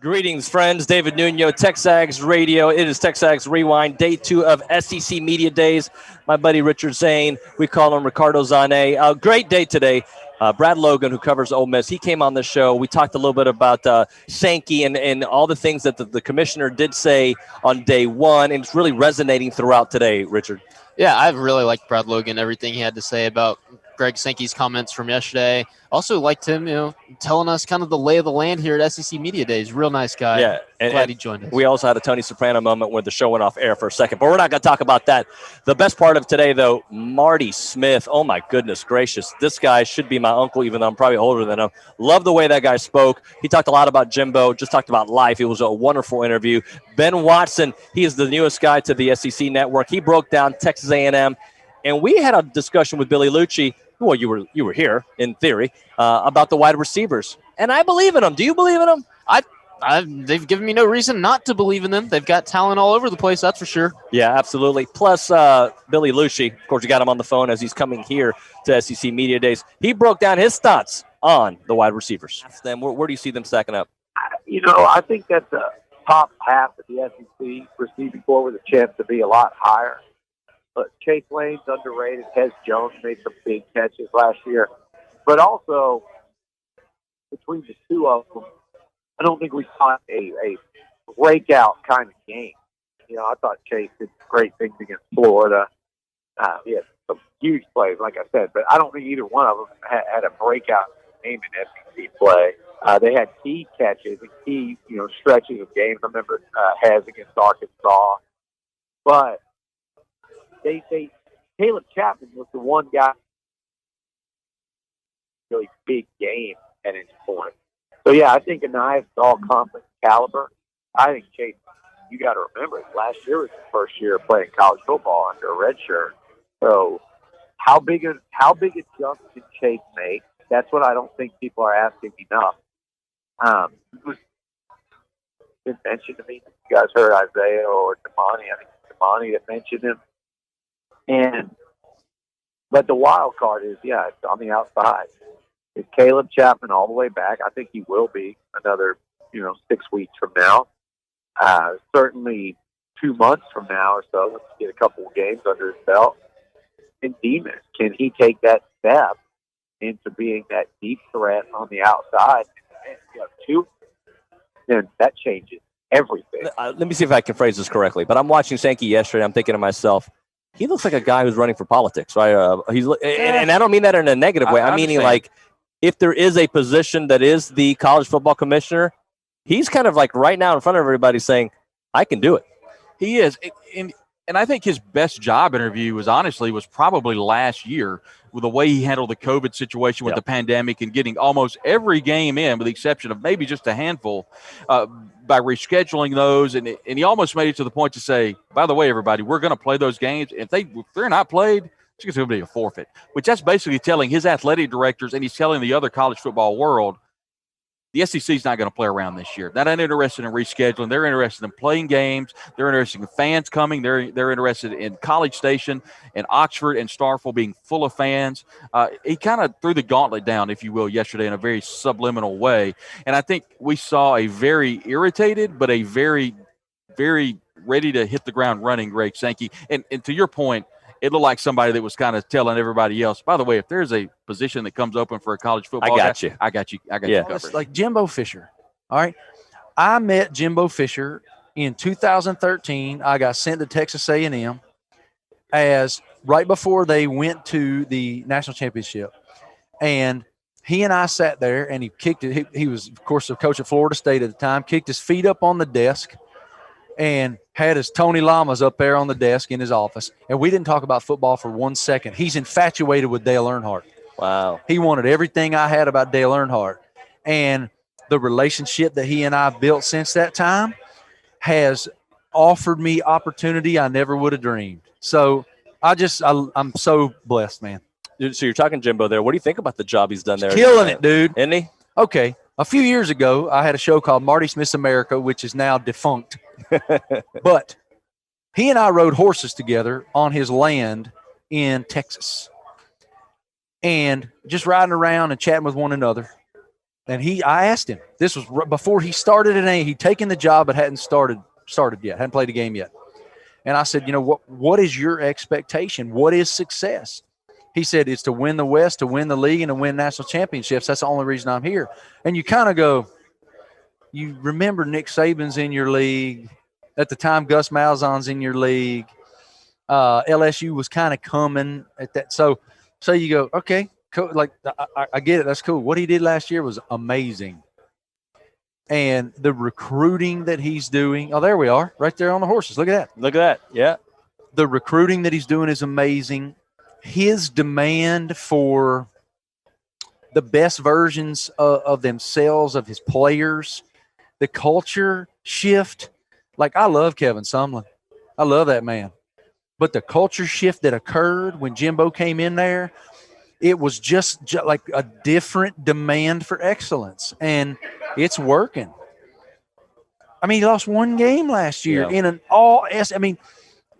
Greetings, friends. David Nuño, TexAgs Radio. It is TexAgs Rewind, day 2 of SEC Media Days. My buddy Richard Zane, we call him Ricardo Zane. Great day today. Brad Logan, who covers Ole Miss, he came on the show. We talked a little bit about Sankey and all the things that the commissioner did say on day 1, and it's really resonating throughout today, Richard. Yeah, I really liked Brad Logan, everything he had to say about Greg Sankey's comments from yesterday. Also liked him, telling us kind of the lay of the land here at SEC Media Days. Real nice guy. Yeah, Glad he joined us. We also had a Tony Soprano moment where the show went off air for a second, but we're not going to talk about that. The best part of today, though, Marty Smith. Oh, my goodness gracious. This guy should be my uncle, even though I'm probably older than him. Love the way that guy spoke. He talked a lot about Jimbo, just talked about life. It was a wonderful interview. Ben Watson, he is the newest guy to the SEC network. He broke down Texas A&M, and we had a discussion with Billy Liucci. Well, you were here, in theory, about the wide receivers. And I believe in them. Do you believe in them? They've given me no reason not to believe in them. They've got talent all over the place, that's for sure. Yeah, absolutely. Plus, Billy Liucci, of course, you got him on the phone as he's coming here to SEC Media Days. He broke down his thoughts on the wide receivers. Then where do you see them stacking up? I think that the top half of the SEC receiving corps with a chance to be a lot higher. But Chase Lane's underrated. Hez Jones made some big catches last year. But also, between the two of them, I don't think we saw a breakout kind of game. I thought Chase did great things against Florida. He had some huge plays, like I said. But I don't think either one of them had a breakout game in SEC play. They had key catches and key, stretches of games. I remember Hez against Arkansas. But Caleb Chapman was the one guy really big game at any point. So yeah, I think Anias is all conference caliber. I think Chase, you got to remember, last year was his first year playing college football under a red shirt. So how big a jump did Chase make? That's what I don't think people are asking enough. It was been mentioned to me. You guys heard Isaiah or Damani? I think it's Damani that mentioned him. But the wild card is, it's on the outside. Is Caleb Chapman all the way back? I think he will be another, 6 weeks from now. Certainly 2 months from now or so. Let's get a couple of games under his belt. And Demas, can he take that step into being that deep threat on the outside? And two, then that changes everything. Let me see if I can phrase this correctly. But I'm watching Sankey yesterday. I'm thinking to myself, he looks like a guy who's running for politics, right? And I don't mean that in a negative way. I'm meaning like if there is a position that is the college football commissioner, he's kind of like right now in front of everybody saying, I can do it. He is. And I think his best job interview was probably last year with the way he handled the COVID situation with the pandemic and getting almost every game in, with the exception of maybe just a handful, by rescheduling those. And he almost made it to the point to say, by the way, everybody, we're going to play those games. If they're not played, it's going to be a forfeit, which that's basically telling his athletic directors, and he's telling the other college football world, the SEC is not going to play around this year. They're not interested in rescheduling. They're interested in playing games. They're interested in fans coming. They're interested in College Station and Oxford and Starkville being full of fans. He kind of threw the gauntlet down, if you will, yesterday in a very subliminal way. And I think we saw a very irritated but a very, very ready to hit the ground running Greg Sankey. And to your point, it looked like somebody that was kind of telling everybody else, by the way, if there's a position that comes open for a college football I got you covered. It's like Jimbo Fisher. All right. I met Jimbo Fisher in 2013. I got sent to Texas A&M as right before they went to the national championship. And he and I sat there, and he kicked it. He was, of course, the coach at Florida State at the time, kicked his feet up on the desk and had his Tony Lamas up there on the desk in his office. And we didn't talk about football for 1 second. He's infatuated with Dale Earnhardt. Wow. He wanted everything I had about Dale Earnhardt. And the relationship that he and I built since that time has offered me opportunity I never would have dreamed. So I'm so blessed, man. So you're talking Jimbo there. What do you think about the job he's done there? Killing it, dude. Isn't he? Okay. A few years ago, I had a show called Marty Smith's America, which is now defunct. But he and I rode horses together on his land in Texas. And just riding around and chatting with one another. And I asked him, this was before he started at A. He'd taken the job but hadn't started yet, hadn't played a game yet. And I said, what is your expectation? What is success? He said, it's to win the West, to win the league, and to win national championships. That's the only reason I'm here. And you kind of go, you remember Nick Saban's in your league. At the time, Gus Malzahn's in your league. LSU was kind of coming at that. So you go, okay, cool. Like, I get it. That's cool. What he did last year was amazing. And the recruiting that he's doing. Oh, there we are, right there on the horses. Look at that. Look at that. Yeah. The recruiting that he's doing is amazing. His demand for the best versions of themselves, of his players, the culture shift. Like, I love Kevin Sumlin. I love that man. But the culture shift that occurred when Jimbo came in there, it was just like a different demand for excellence. And it's working. I mean, he lost one game last year in an all-S. I mean,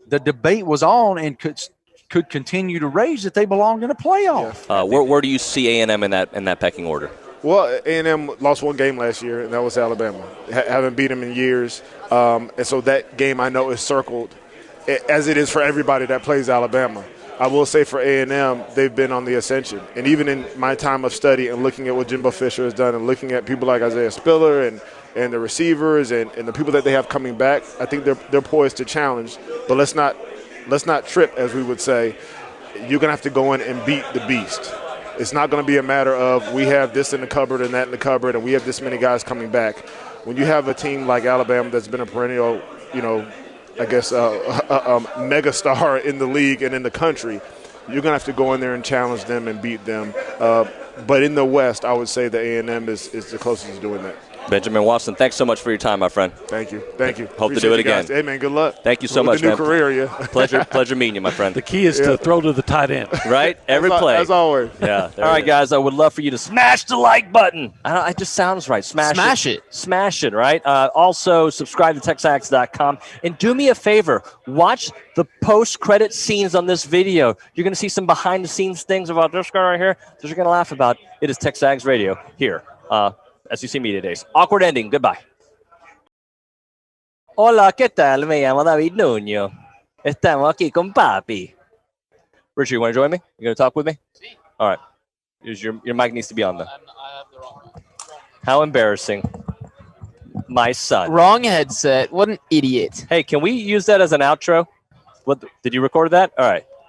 the debate was on and could continue to rage that they belonged in a playoff. Where do you see A&M in that pecking order? Well, A&M lost one game last year, and that was Alabama. Haven't beat them in years. And so that game I know is circled, as it is for everybody that plays Alabama. I will say for A&M, they've been on the ascension. And even in my time of study and looking at what Jimbo Fisher has done and looking at people like Isaiah Spiller and the receivers and the people that they have coming back, I think they're poised to challenge. But let's not trip, as we would say. You're going to have to go in and beat the beast. It's not going to be a matter of we have this in the cupboard and that in the cupboard and we have this many guys coming back. When you have a team like Alabama that's been a perennial, I guess, a megastar in the league and in the country, you're going to have to go in there and challenge them and beat them. But in the West, I would say that A&M is the closest to doing that. Benjamin Watson, thanks so much for your time, my friend. Thank you. Hope to do it again. Hey, man, good luck. Thank you so much, with the new man. career, yeah. Pleasure meeting you, my friend. The key is to throw to the tight end. Right? Every play. As always. Yeah. All right, guys, I would love for you to smash the like button. It just sounds right. Smash it. Smash it, right? Also, subscribe to TexAgs.com. And do me a favor. Watch the post-credit scenes on this video. You're going to see some behind-the-scenes things about this guy right here that you're going to laugh about. It is TexAgs Radio here. SEC Media Days. Awkward ending. Goodbye. Hola, ¿qué tal? Me llamo David Nuño. Estamos aquí con papi. Richard, you want to join me? You going to talk with me? Sí. All right. Your mic needs to be on there. I have the wrong one. How embarrassing. My son. Wrong headset. What an idiot. Hey, can we use that as an outro? What did you record that? All right.